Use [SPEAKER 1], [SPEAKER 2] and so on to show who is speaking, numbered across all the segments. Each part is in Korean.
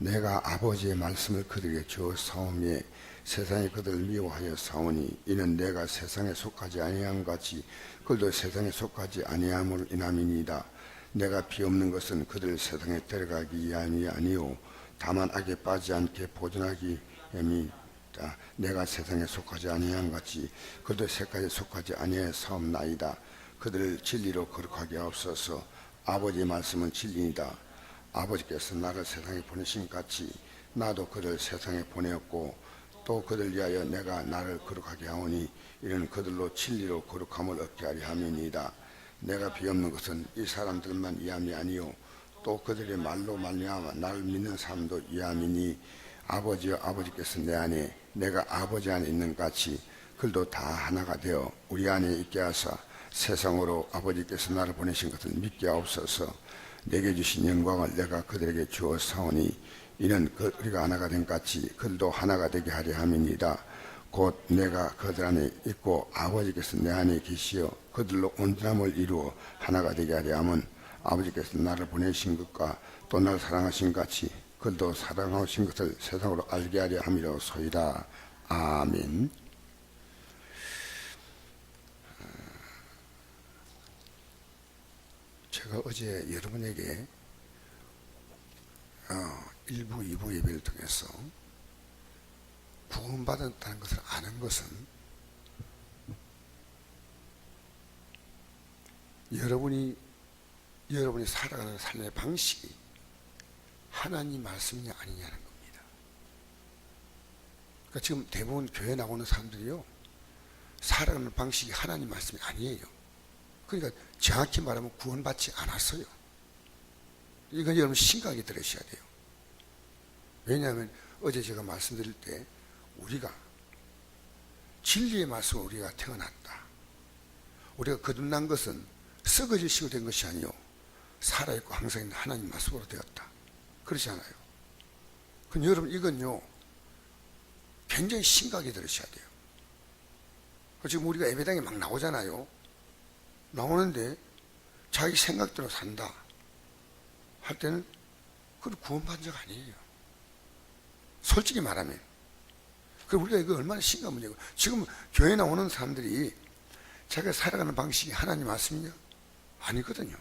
[SPEAKER 1] 내가 아버지의 말씀을 그들에게 주어 사오며 세상이 그들을 미워하여 사오니 이는 내가 세상에 속하지 아니함 같이 그들도 세상에 속하지 아니함으로 인함이니이다. 내가 비옵는 것은 그들을 세상에 데려가기 위함이 아니요 다만 악에 빠지지 않게 보존하기 위함이다. 내가 세상에 속하지 아니함 같이 그들도 세상에 속하지 아니하여 사옵나이다. 그들을 진리로 거룩하게 하옵소서. 아버지의 말씀은 진리이다. 아버지께서 나를 세상에 보내신 같이 나도 그들 세상에 보내었고 또 그들 위하여 내가 나를 거룩하게 하오니 이는 그들로 진리로 거룩함을 얻게 하려 함이니이다. 내가 비옵는 것은 이 사람들만 위함이 아니요 또 그들의 말로 말미암아 나를 믿는 사람도 위함이니 아버지여 아버지께서 내 안에 내가 아버지 안에 있는 같이 그들도 다 하나가 되어 우리 안에 있게 하사 세상으로 아버지께서 나를 보내신 것을 믿게 하옵소서. 내게 주신 영광을 내가 그들에게 주어 사오니 이는 우리가 하나가 된 같이 그들도 하나가 되게 하려 함이니이다. 곧 내가 그들 안에 있고 아버지께서 내 안에 계시어 그들로 온전함을 이루어 하나가 되게 하려 함은 아버지께서 나를 보내신 것과 또 나를 사랑하신 같이 그들도 사랑하신 것을 세상으로 알게 하려 함이로소이다. 아멘. 제가 어제 여러분에게 1부, 2부 예배를 통해서 구원받았다는 것을 아는 것은 여러분이 살아가는 삶의 방식이 하나님 말씀이냐 아니냐는 겁니다. 그러니까 지금 대부분 교회 나오는 사람들이요 살아가는 방식이 하나님 말씀이 아니에요. 그러니까 정확히 말하면 구원받지 않았어요. 이건 여러분 심각하게 들으셔야 돼요. 왜냐하면 어제 제가 말씀드릴 때 우리가 진리의 말씀으로 우리가 태어났다. 우리가 거듭난 것은 썩어질 식으로 된 것이 아니요 살아있고 항상 있는 하나님 말씀으로 되었다. 그렇지 않아요? 그럼 여러분 이건요 굉장히 심각하게 들으셔야 돼요. 지금 우리가 예배당에 막 나오잖아요. 나오는데 자기 생각대로 산다 할 때는 그건 구원받은 적 아니에요. 솔직히 말하면. 그럼 우리가 이거 얼마나 심각한 문제고. 지금 교회 나오는 사람들이 자기가 살아가는 방식이 하나님 말씀이냐? 아니거든요.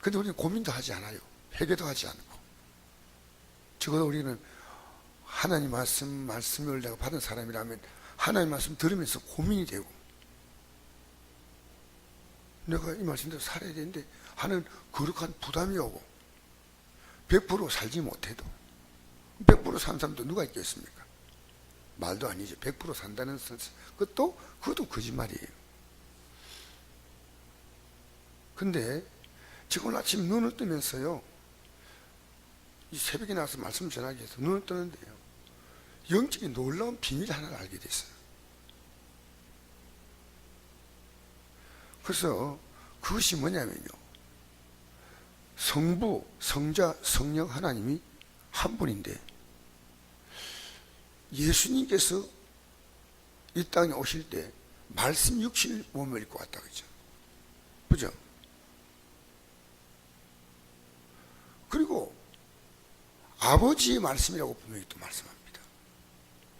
[SPEAKER 1] 근데 우리는 고민도 하지 않아요. 회개도 하지 않고. 적어도 우리는 하나님 말씀을 내가 받은 사람이라면 하나님 말씀 들으면서 고민이 되고 내가 이 말씀대로 살아야 되는데 하는 거룩한 부담이 오고 100% 살지 못해도 100% 산 사람도 누가 있겠습니까? 말도 아니죠. 100% 산다는 그것도 거짓말이에요. 근데 지금 오늘 아침 눈을 뜨면서요 이 새벽에 나와서 말씀 전하기 위해서 눈을 뜨는데요 영적인 놀라운 비밀 하나를 알게 됐어요. 그래서 그것이 뭐냐면요 성부, 성자, 성령 하나님이 한 분인데 예수님께서 이 땅에 오실 때 말씀 육신을 몸을 입고 왔다 그랬죠. 그죠? 그리고 아버지의 말씀이라고 분명히 또 말씀합니다.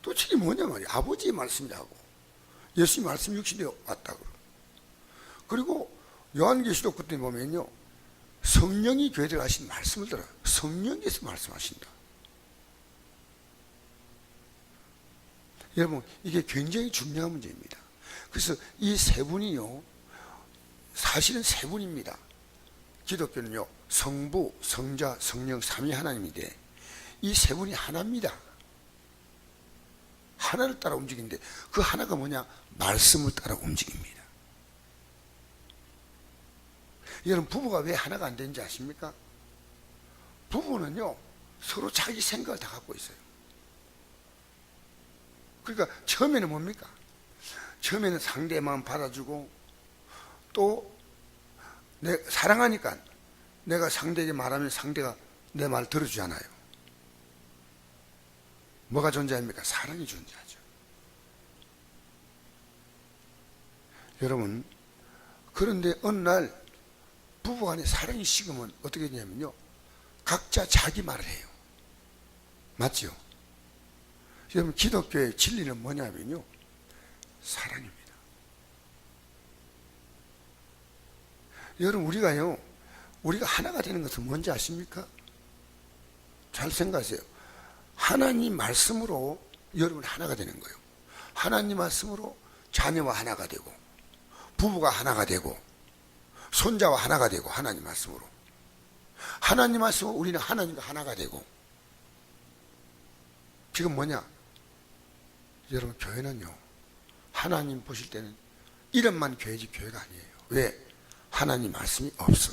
[SPEAKER 1] 도대체 뭐냐 말이에요. 아버지의 말씀이라고. 예수님 말씀 육신에 왔다고. 그리고 요한계시록 그때 보면요 성령이 교회에 하신 말씀을 들어요. 성령께서 말씀하신다. 여러분 이게 굉장히 중요한 문제입니다. 그래서 이 세 분이요 사실은 세 분입니다. 기독교는요 성부, 성자, 성령 삼위 하나님인데 이 세 분이 하나입니다. 하나를 따라 움직이는데 그 하나가 뭐냐? 말씀을 따라 움직입니다. 여러분 부부가 왜 하나가 안 되는지 아십니까? 부부는요 서로 자기 생각을 다 갖고 있어요. 그러니까 처음에는 뭡니까? 처음에는 상대의 마음 받아주고 또 사랑하니까 내가 상대에게 말하면 상대가 내 말 들어주잖아요. 뭐가 존재합니까? 사랑이 존재하죠. 여러분 그런데 어느 날 부부간에 사랑이 식으면 어떻게 되냐면요 각자 자기 말을 해요. 맞죠? 여러분, 기독교의 진리는 뭐냐면요, 사랑입니다. 여러분, 우리가 하나가 되는 것은 뭔지 아십니까? 잘 생각하세요. 하나님 말씀으로 여러분 하나가 되는 거예요. 하나님 말씀으로 자녀와 하나가 되고, 부부가 하나가 되고, 손자와 하나가 되고, 하나님 말씀으로. 하나님 말씀으로 우리는 하나님과 하나가 되고. 지금 뭐냐? 여러분, 교회는요, 하나님 보실 때는 이름만 교회지 교회가 아니에요. 왜? 하나님 말씀이 없어.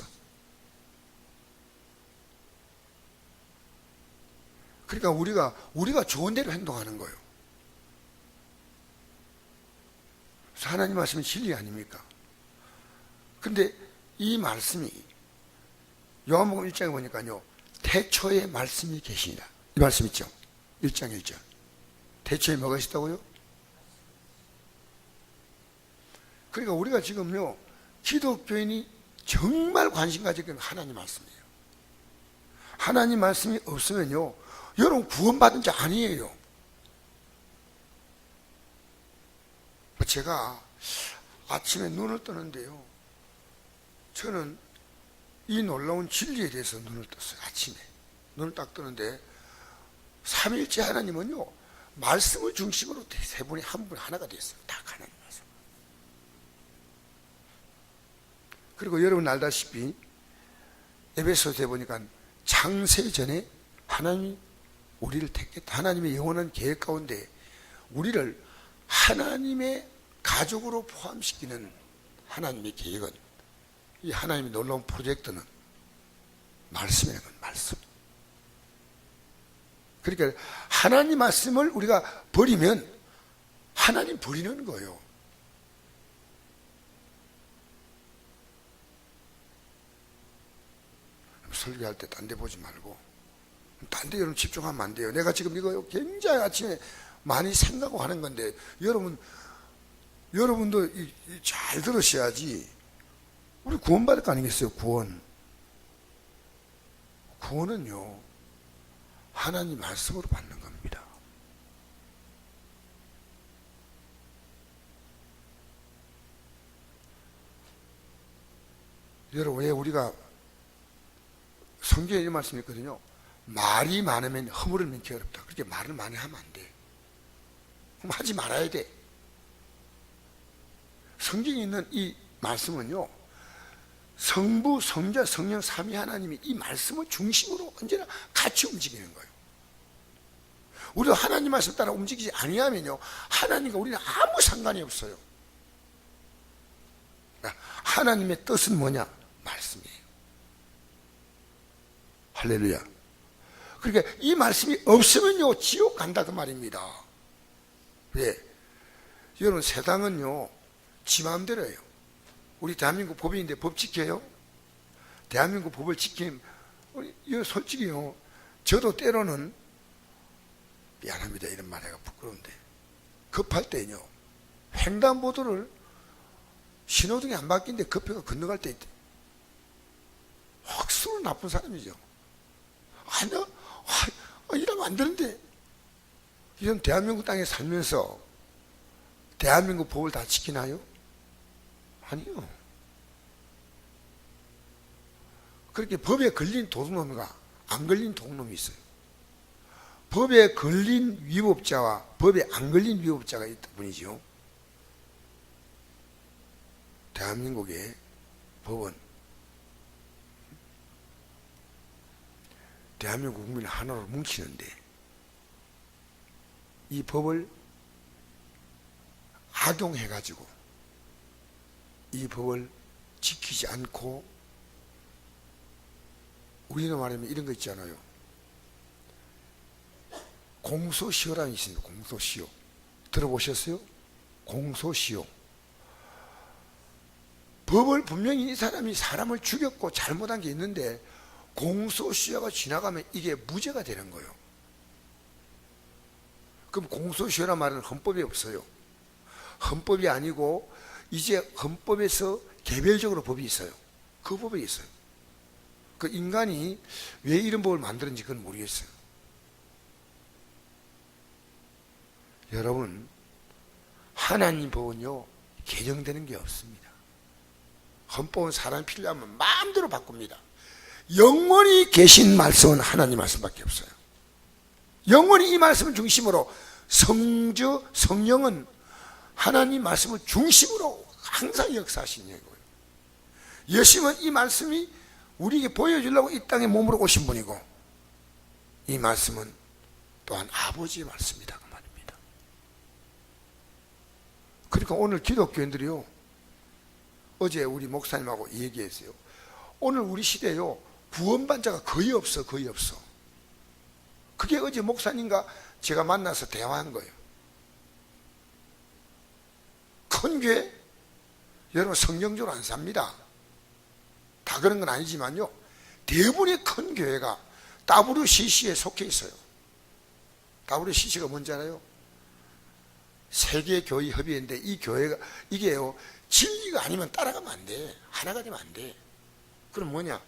[SPEAKER 1] 그러니까 우리가 좋은 대로 행동하는 거예요. 그래서 하나님 말씀은 진리 아닙니까? 근데 이 말씀이 요한복음 1장에 보니까요, 태초에 말씀이 계시니라, 이 말씀 있죠? 1장 1절. 태초에 뭐가 있었다고요? 그러니까 우리가 지금요, 기독교인이 정말 관심 가지는 건 하나님 말씀이에요. 하나님 말씀이 없으면요, 여러분 구원받은 자 아니에요. 제가 아침에 눈을 뜨는데요, 저는 이 놀라운 진리에 대해서 눈을 떴어요. 아침에 눈을 딱 뜨는데, 삼일째 하나님은요, 말씀을 중심으로 세 분이 한 분 하나가 됐어요. 딱 하나님 말씀. 그리고 여러분 알다시피 에베소서에 보니까 창세전에 하나님이 우리를 택했다. 하나님의 영원한 계획 가운데 우리를 하나님의 가족으로 포함시키는 하나님의 계획은, 이 하나님의 놀라운 프로젝트는 말씀이라는 건 말씀. 그러니까 하나님 말씀을 우리가 버리면 하나님 버리는 거예요. 설교할 때 딴 데 보지 말고, 딴 데 여러분 집중하면 안 돼요. 내가 지금 이거 굉장히 아침에 많이 생각하고 하는 건데, 여러분도 잘 들으셔야지. 우리 구원받을 거 아니겠어요? 구원은요, 하나님 말씀으로 받는 겁니다. 여러분, 왜 우리가 성경에 이런 말씀이 있거든요. 말이 많으면 허물을 면기 어렵다. 그렇게 말을 많이 하면 안 돼. 그럼 하지 말아야 돼. 성경에 있는 이 말씀은요, 성부, 성자, 성령 삼위 하나님이 이 말씀을 중심으로 언제나 같이 움직이는 거예요. 우리가 하나님 말씀 따라 움직이지 아니하면요, 하나님과 우리는 아무 상관이 없어요. 하나님의 뜻은 뭐냐? 말씀이에요. 할렐루야. 그러니까 이 말씀이 없으면요, 지옥 간다 그 말입니다. 왜? 여러분, 세상은요, 지 마음대로 해요. 우리 대한민국 법인인데 법 지켜요? 대한민국 법을 지키면, 솔직히요, 저도 때로는, 미안합니다, 이런 말 해가 부끄러운데, 급할 때는요, 횡단보도를 신호등이 안 바뀌는데 급해가 건너갈 때 있대. 확수로 나쁜 사람이죠. 아니요, 이러면 안 되는데. 이런 대한민국 땅에 살면서 대한민국 법을 다 지키나요? 아니요. 그렇게 법에 걸린 도둑놈과 안 걸린 도둑놈이 있어요. 법에 걸린 위법자와 법에 안 걸린 위법자가 있다 뿐이죠. 대한민국의 법은 대한민국 국민을 하나로 뭉치는데, 이 법을 악용해가지고 이 법을 지키지 않고, 우리는 말하면 이런 거 있잖아요. 공소시효라는 게 있습니다. 공소시효. 들어보셨어요? 공소시효. 법을 분명히 이 사람이 사람을 죽였고 잘못한 게 있는데 공소시효가 지나가면 이게 무죄가 되는 거예요. 그럼 공소시효란 말은 헌법에 없어요. 헌법이 아니고 이제 헌법에서 개별적으로 법이 있어요. 그 법에 있어요.
[SPEAKER 2] 그 인간이 왜 이런 법을 만들었는지 그건 모르겠어요. 여러분, 하나님 법은요 개정되는 게 없습니다. 헌법은 사람이 필요하면 마음대로 바꿉니다. 영원히 계신 말씀은 하나님 말씀밖에 없어요. 영원히 이 말씀을 중심으로 성주, 성령은 하나님 말씀을 중심으로 항상 역사하신 거예요. 예수님은 이 말씀이 우리에게 보여주려고 이 땅에 몸으로 오신 분이고, 이 말씀은 또한 아버지의 말씀이다 그 말입니다. 그러니까 오늘 기독교인들이요, 어제 우리 목사님하고 얘기했어요. 오늘 우리 시대에요 구원받은 자가 거의 없어. 그게 어제 목사님과 제가 만나서 대화한 거예요. 큰 교회, 여러분 성경적으로 안 삽니다. 다 그런 건 아니지만요, 대부분의 큰 교회가 WCC에 속해 있어요. WCC가 뭔지 알아요? 세계교회협의회인데, 이 교회가, 이게요 진리가 아니면 따라가면 안 돼. 하나가 되면 안 돼. 그럼 뭐냐,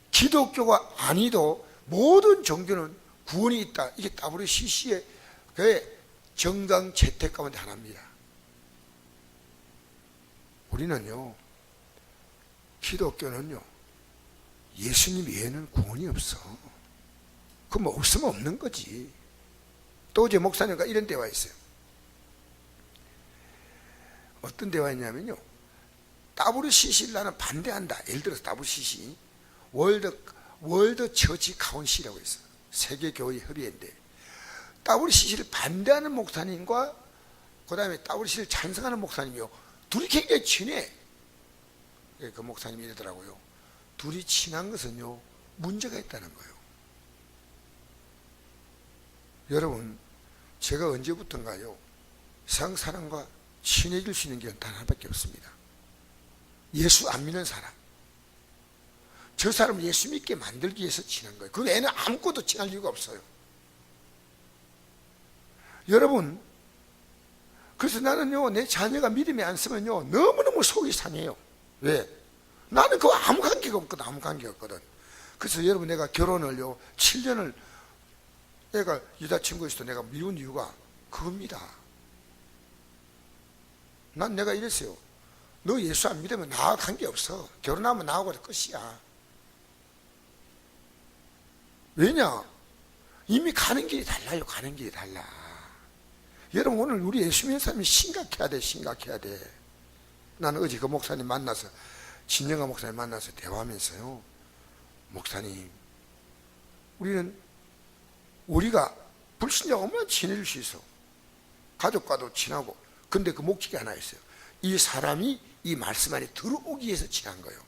[SPEAKER 2] 기독교가 아니도 모든 종교는 구원이 있다. 이게 WCC의 그 정당 채택 가운데 하나입니다. 우리는요, 기독교는요 예수님 외에는 구원이 없어. 그럼 뭐 없으면 없는 거지. 또 어제 목사님과 이런 대화했어요. 어떤 대화했냐면요, WCC를 나는 반대한다. 예를 들어서 WCC, 월드 처치 카운실이라고 있어요. 세계교회 협의회인데, WCC를 반대하는 목사님과 그 다음에 WCC를 찬성하는 목사님이요, 둘이 굉장히 친해. 그 목사님이 이러더라고요. 둘이 친한 것은요 문제가 있다는 거예요. 여러분, 제가 언제부턴가요 세상 사람과 친해질 수 있는 게 단 하나밖에 없습니다. 예수 안 믿는 사람, 저 사람을 예수 믿게 만들기 위해서 친한 거예요. 그 애는 아무것도 친할 이유가 없어요. 여러분, 그래서 나는요 내 자녀가 믿음이 안 쓰면요 너무너무 속이 상해요. 왜? 나는 그거 아무 관계가 없거든. 그래서 여러분, 내가 결혼을요 7년을 애가 여자친구 있어도 내가 미운 이유가 그겁니다. 난 내가 이랬어요. 너 예수 안 믿으면 나와 관계없어. 결혼하면 나하고 끝이야. 왜냐? 이미 가는 길이 달라요. 가는 길이 달라. 여러분, 오늘 우리 예수 믿는 사람이 심각해야 돼. 나는 어제 그 목사님 만나서, 진영아 목사님 만나서 대화하면서요, 목사님, 우리가 불신자가 얼마나 친해질 수 있어. 가족과도 친하고. 근데 그 목적이 하나 있어요. 이 사람이 이 말씀 안에 들어오기 위해서 친한 거예요.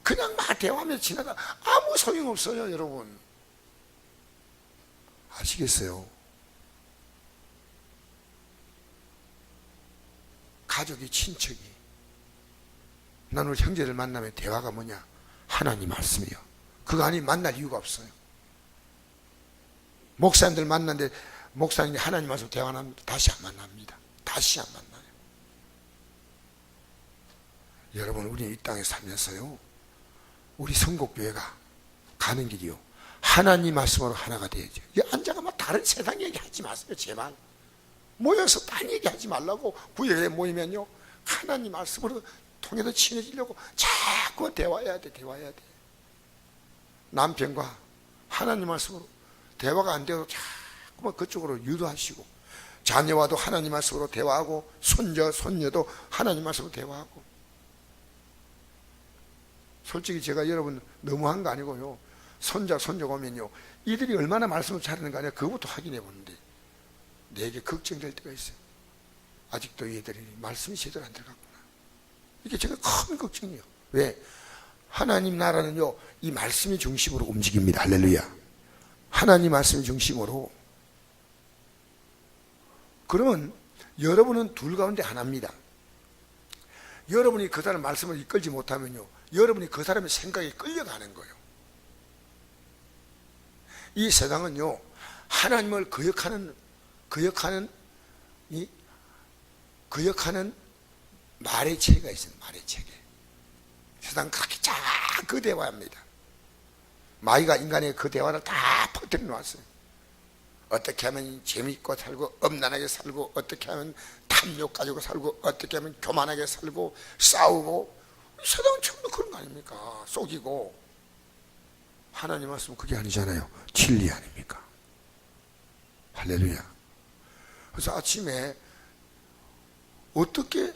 [SPEAKER 2] 그냥 막 대화하면서 지나가 아무 소용없어요. 여러분, 아시겠어요? 가족이, 친척이, 나는 우리 형제를 만나면 대화가 뭐냐? 하나님 말씀이요. 그거 아니면 만날 이유가 없어요. 목사님들 만났는데 목사님이 하나님 말씀 대화하면 다시 안 만납니다. 다시 안 만나요. 여러분, 우리 이 땅에 살면서요, 우리 선곡교회가 가는 길이요, 하나님 말씀으로 하나가 돼야죠. 앉아가 막 다른 세상 얘기하지 마세요. 제발 모여서 딴 얘기하지 말라고. 구역에 모이면요 하나님 말씀으로 통해서 친해지려고 자꾸 대화해야 돼. 남편과 하나님 말씀으로 대화가 안 되도록 자꾸만 그쪽으로 유도하시고, 자녀와도 하나님 말씀으로 대화하고, 손녀도 하나님 말씀으로 대화하고. 솔직히 제가 여러분 너무한 거 아니고요, 손자가 오면요 이들이 얼마나 말씀을 잘하는 거 아니야, 그것부터 확인해 보는데 내게 걱정될 때가 있어요. 아직도 얘들이 말씀이 제대로 안 들어갔구나. 이게 제가 큰 걱정이에요. 왜? 하나님 나라는요 이 말씀이 중심으로 움직입니다. 할렐루야. 하나님 말씀 중심으로. 그러면 여러분은 둘 가운데 하나입니다. 여러분이 그 사람 말씀을 이끌지 못하면요 여러분이 그 사람의 생각에 끌려가는 거예요. 이 세상은요 하나님을 거역하는 말의 체계가 있어요. 말의 체계. 세상 그렇게 자꾸 대화합니다. 마귀가 인간의 그 대화를 다 퍼뜨려 놓았어요. 어떻게 하면 재미있고 살고 엄난하게 살고, 어떻게 하면 탐욕 가지고 살고, 어떻게 하면 교만하게 살고 싸우고, 세상은 전부 그런 거 아닙니까? 속이고. 하나님 말씀은 그게 아니잖아요. 진리 아닙니까? 할렐루야. 그래서 아침에 어떻게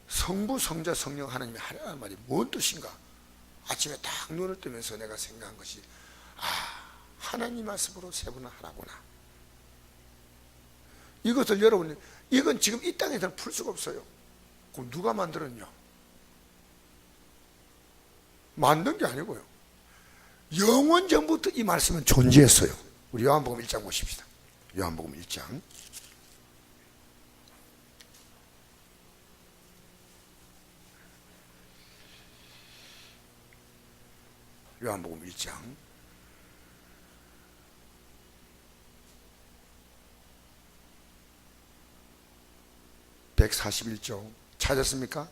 [SPEAKER 2] 성부, 성자, 성령 하나님이 하나라는 말이 뭔 뜻인가? 아침에 딱 눈을 뜨면서 내가 생각한 것이, 하나님 말씀으로 세 분은 하나구나. 이것을 여러분, 이건 지금 이 땅에서는 풀 수가 없어요. 그럼 누가 만들었냐? 만든 게 아니고요, 영원 전부터 이 말씀은 존재했어요. 우리 요한복음 1장 보십시다. 요한복음 1장. 요한복음 1장 141조 찾았습니까?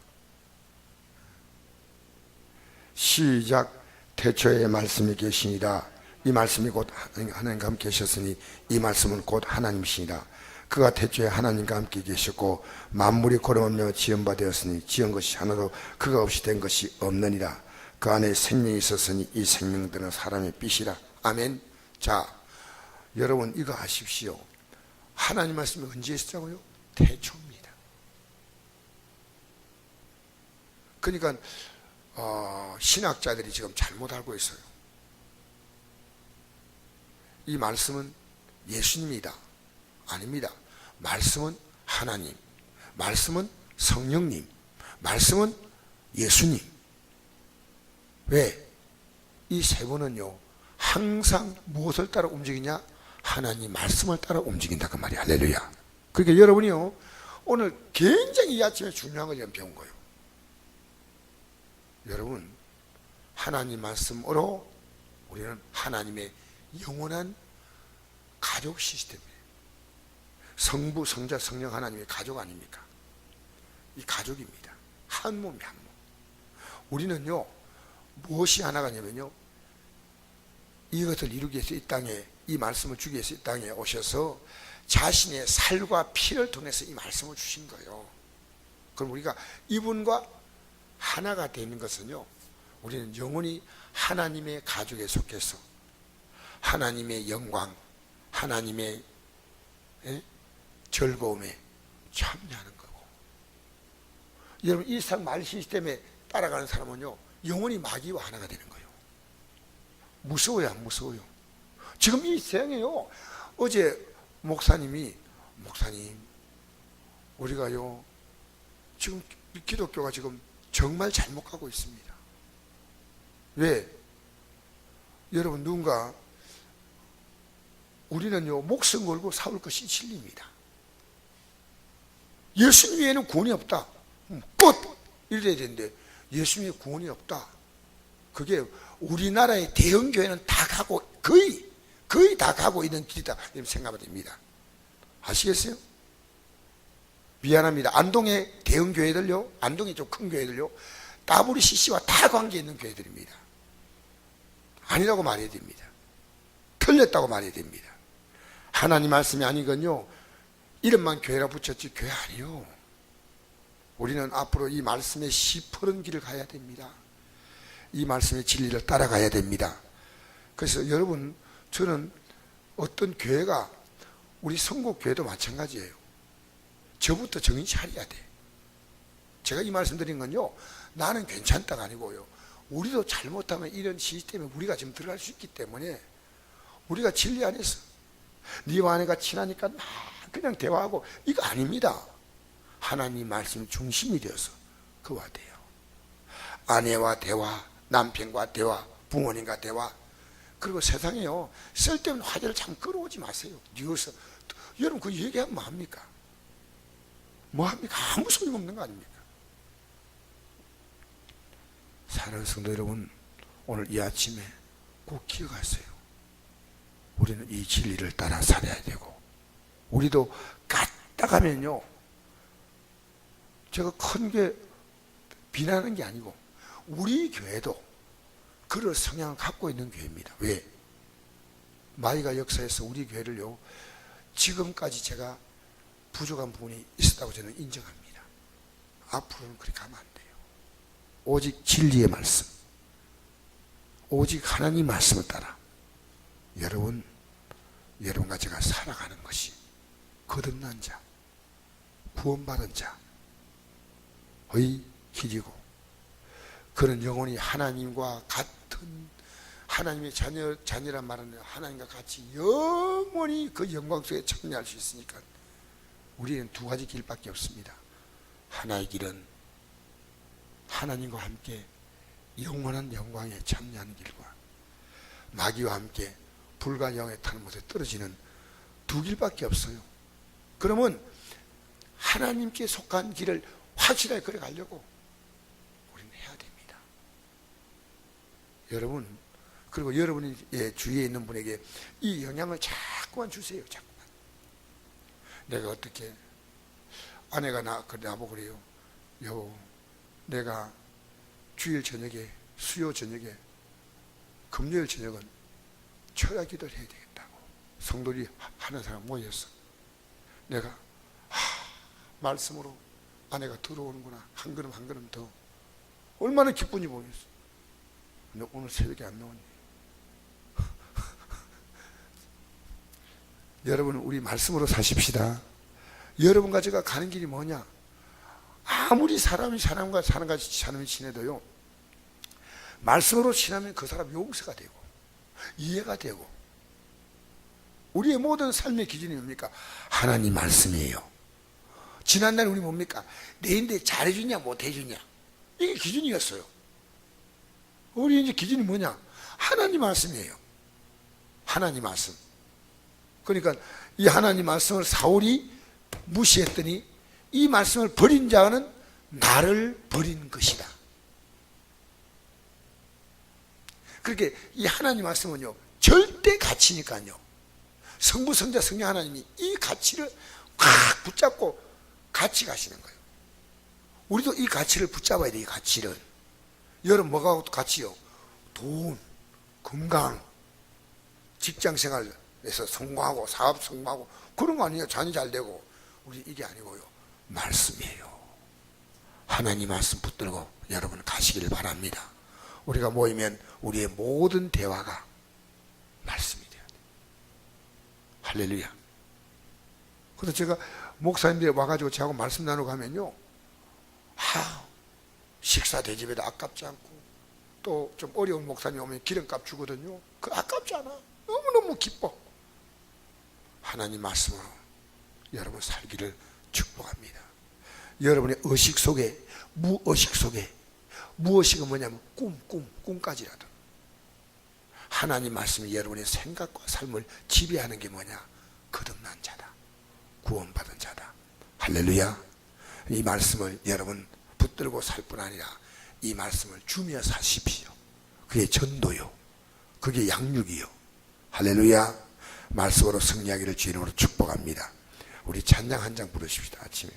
[SPEAKER 2] 시작. 태초에 말씀이 계시니라. 이 말씀이 곧 하나님과 함께 계셨으니 이 말씀은 곧 하나님이시니라. 그가 태초에 하나님과 함께 계셨고 만물이 걸어오며 지은 바 되었으니 지은 것이 하나도 그가 없이 된 것이 없느니라. 그 안에 생명이 있었으니 이 생명들은 사람의 빛이라. 아멘. 자, 여러분 이거 아십시오. 하나님 말씀이 언제 있었다고요? 태초입니다. 그러니까 신학자들이 지금 잘못 알고 있어요. 이 말씀은 예수님이다. 아닙니다. 말씀은 하나님, 말씀은 성령님, 말씀은 예수님. 왜? 이 세 분은요 항상 무엇을 따라 움직이냐? 하나님 말씀을 따라 움직인다 그 말이야. 할렐루야. 그러니까 여러분이요 오늘 굉장히 이 아침에 중요한 걸 배운 거예요. 여러분, 하나님 말씀으로 우리는 하나님의 영원한 가족 시스템이에요. 성부, 성자, 성령 하나님의 가족 아닙니까? 이 가족입니다. 한 몸이 한 몸. 우리는요 무엇이 하나가냐면요, 이것을 이루기 위해서 이 땅에, 이 말씀을 주기 위해서 이 땅에 오셔서 자신의 살과 피를 통해서 이 말씀을 주신 거예요. 그럼 우리가 이분과 하나가 되는 것은요, 우리는 영원히 하나님의 가족에 속해서 하나님의 영광, 하나님의 즐거움에 참여하는 거고. 여러분, 이 세상 말 시스템에 따라가는 사람은요 영원히 마귀와 하나가 되는 거예요. 무서워요, 안 무서워요? 지금 이 세상에요, 어제 목사님 우리가요 지금 기독교가 지금 정말 잘못 가고 있습니다. 왜? 여러분, 누군가 우리는요 목숨 걸고 싸울 것이 진리입니다. 예수님 외에는 구원이 없다. 끝! 이래야 되는데 예수님의 구원이 없다. 그게 우리나라의 대형교회는 다 가고 거의 다 가고 있는 길이다 이렇게 생각이 됩니다. 아시겠어요? 미안합니다. 안동의 대형교회들요, 안동의 좀 큰 교회들요, WCC와 다 관계 있는 교회들입니다. 아니라고 말해야 됩니다. 틀렸다고 말해야 됩니다. 하나님 말씀이 아니건요 이름만 교회라 붙였지 교회 아니요. 우리는 앞으로 이 말씀의 시퍼런 길을 가야 됩니다. 이 말씀의 진리를 따라가야 됩니다. 그래서 여러분, 저는 어떤 교회가, 우리 성국교회도 마찬가지예요. 저부터 정신 차려야 돼. 제가 이 말씀 드린 건요 나는 괜찮다가 아니고요, 우리도 잘못하면 이런 시스템에 우리가 지금 들어갈 수 있기 때문에 우리가 진리 안에서 네와 아내가 친하니까 막 그냥 대화하고, 이거 아닙니다. 하나님 말씀 중심이 되어서 그와 돼요. 아내와 대화, 남편과 대화, 부모님과 대화. 그리고 세상에요 쓸데없는 화제를 참 끌어오지 마세요. 뉴스 여러분 그 얘기하면 뭐합니까? 뭐합니까? 아무 소용없는 거 아닙니까? 사랑하는 성도 여러분, 오늘 이 아침에 꼭 기억하세요. 우리는 이 진리를 따라 살아야 되고, 우리도 까딱하면요, 제가 큰 게 비난하는 게 아니고 우리 교회도 그럴 성향을 갖고 있는 교회입니다. 왜? 마이가 역사에서 우리 교회를요, 지금까지 제가 부족한 부분이 있었다고 저는 인정합니다. 앞으로는 그렇게 가면 안 돼요. 오직 진리의 말씀, 오직 하나님 말씀을 따라 여러분과 제가 살아가는 것이 거듭난 자, 구원받은 자의 길이고, 그런 영혼이 하나님과 같은, 하나님의 자녀란 말은 하나님과 같이 영원히 그 영광 속에 참여할 수 있으니까 우리는 두 가지 길밖에 없습니다. 하나의 길은 하나님과 함께 영원한 영광에 참여하는 길과, 마귀와 함께 불과 영에 타는 곳에 떨어지는 두 길밖에 없어요. 그러면 하나님께 속한 길을 확실하게 걸어가려고 우리는 해야 됩니다. 여러분, 그리고 여러분이 주위에 있는 분에게 이 영향을 자꾸만 주세요. 자꾸만. 내가 어떻게, 아내가 나보고 그래요. 여보, 내가 주일 저녁에, 수요 저녁에, 금요일 저녁은 철야 기도를 해야 되겠다고 성도들이 하는 사람 모였어. 내가 말씀으로 아내가 들어오는구나, 한 걸음 한 걸음 더, 얼마나 기쁜지 모르겠어. 근데 오늘 새벽에 안 나오니. 여러분, 우리 말씀으로 사십시다. 여러분과 제가 가는 길이 뭐냐? 아무리 사람이 사람과 사람같이 사람이 지내도요, 말씀으로 지나면 그 사람 용서가 되고 이해가 되고, 우리의 모든 삶의 기준이 뭡니까? 하나님 말씀이에요. 지난날 우리 뭡니까? 내인데 잘해주냐 못해주냐, 이게 기준이었어요. 우리 이제 기준이 뭐냐? 하나님 말씀이에요. 하나님 말씀. 그러니까 이 하나님 말씀을 사울이 무시했더니 이 말씀을 버린 자는 나를 버린 것이다. 그렇게 이 하나님 말씀은요, 절대 가치니까요. 성부, 성자, 성령 하나님이 이 가치를 꽉 붙잡고 같이 가시는 거예요. 우리도 이 가치를 붙잡아야 돼. 이 가치를. 여러분, 뭐가 가치요? 돈, 건강, 직장생활에서 성공하고 사업 성공하고 그런 거 아니에요. 자녀 잘 되고. 우리 이게 아니고요, 말씀이에요. 하나님 말씀 붙들고 여러분 가시기를 바랍니다. 우리가 모이면 우리의 모든 대화가 말씀이 돼야 돼요. 할렐루야. 그래서 제가 목사님들이 와가지고 저하고 말씀 나누고 하면요, 식사 대접에도 아깝지 않고, 또 좀 어려운 목사님 오면 기름값 주거든요. 그 아깝지 않아. 너무너무 기뻐. 하나님 말씀으로 여러분 살기를 축복합니다. 여러분의 의식 속에, 무의식 속에, 무의식은 뭐냐면 꿈까지라도 하나님 말씀이 여러분의 생각과 삶을 지배하는 게 뭐냐? 거듭난 자다, 구원받은 자다. 할렐루야. 이 말씀을 여러분 붙들고 살 뿐 아니라 이 말씀을 주며 사십시오. 그게 전도요, 그게 양육이요. 할렐루야. 말씀으로 승리하기를 주의 이름으로 축복합니다. 우리 찬양 한 장 부르십시다. 아침에.